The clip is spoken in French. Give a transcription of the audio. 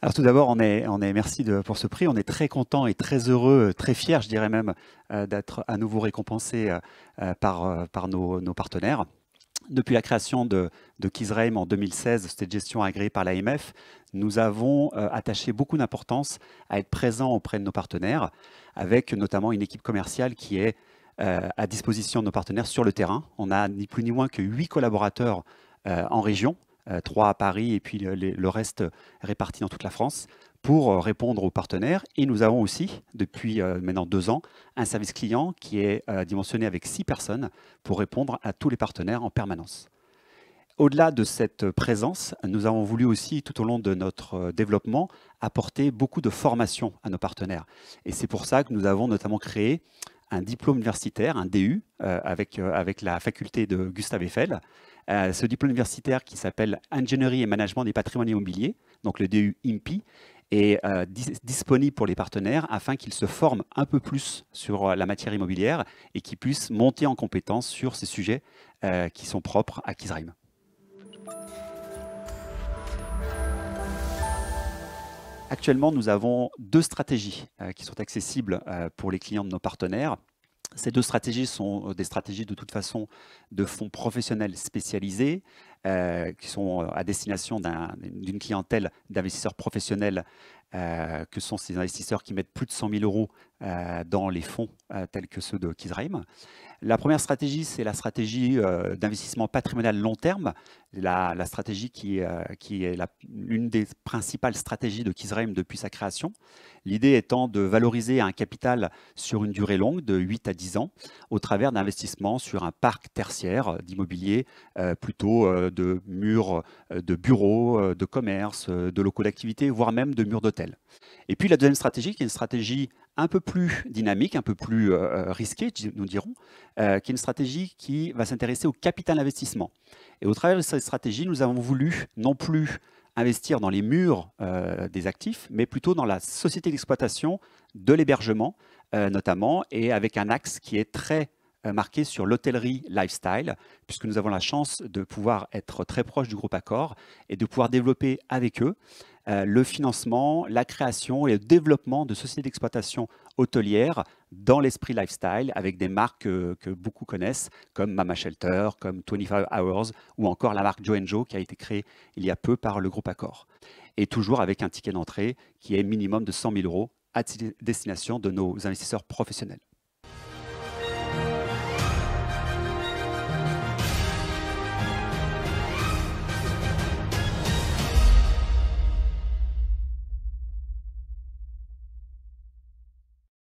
Alors tout d'abord, merci pour ce prix. On est très content et très heureux, très fiers, je dirais même, d'être à nouveau récompensé par nos partenaires. Depuis la création de Kizraim en 2016, cette gestion agréée par l'AMF, nous avons attaché beaucoup d'importance à être présents auprès de nos partenaires, avec notamment une équipe commerciale qui est à disposition de nos partenaires sur le terrain. On a ni plus ni moins que 8 collaborateurs en région, 3 à Paris et puis le reste réparti dans toute la France, pour répondre aux partenaires. Et nous avons aussi, depuis maintenant 2 ans, un service client qui est dimensionné avec 6 personnes pour répondre à tous les partenaires en permanence. Au-delà de cette présence, nous avons voulu aussi, tout au long de notre développement, apporter beaucoup de formation à nos partenaires. Et c'est pour ça que nous avons notamment créé un diplôme universitaire, un DU, avec la faculté de Gustave Eiffel. Ce diplôme universitaire qui s'appelle Ingénierie et Management des patrimoines immobiliers, donc le DU IMPI, est disponible pour les partenaires afin qu'ils se forment un peu plus sur la matière immobilière et qu'ils puissent monter en compétence sur ces sujets qui sont propres à Kizraim. Actuellement, nous avons 2 stratégies qui sont accessibles pour les clients de nos partenaires. Ces 2 stratégies sont des stratégies de toute façon de fonds professionnels spécialisés qui sont à destination d'une clientèle d'investisseurs professionnels que sont ces investisseurs qui mettent plus de 100 000 euros dans les fonds tels que ceux de Kizraim. La première stratégie, c'est la stratégie d'investissement patrimonial long terme, la stratégie qui est l'une des principales stratégies de Kizraim depuis sa création. L'idée étant de valoriser un capital sur une durée longue de 8 à 10 ans au travers d'investissements sur un parc tertiaire d'immobilier, plutôt de murs de bureaux, de commerce, de locaux d'activité, voire même de murs d'hôtel. Et puis la deuxième stratégie, qui est une stratégie un peu plus dynamique, un peu plus risquée, nous dirons, qui est une stratégie qui va s'intéresser au capital investissement. Et au travers de cette stratégie, nous avons voulu non plus investir dans les murs des actifs, mais plutôt dans la société d'exploitation de l'hébergement, notamment, et avec un axe qui est très marqué sur l'hôtellerie lifestyle, puisque nous avons la chance de pouvoir être très proche du groupe Accor et de pouvoir développer avec eux le financement, la création et le développement de sociétés d'exploitation hôtelières dans l'esprit lifestyle, avec des marques que beaucoup connaissent, comme Mama Shelter, comme 25 Hours, ou encore la marque Joe & Joe qui a été créée il y a peu par le groupe Accor. Et toujours avec un ticket d'entrée qui est minimum de 100 000 euros à destination de nos investisseurs professionnels.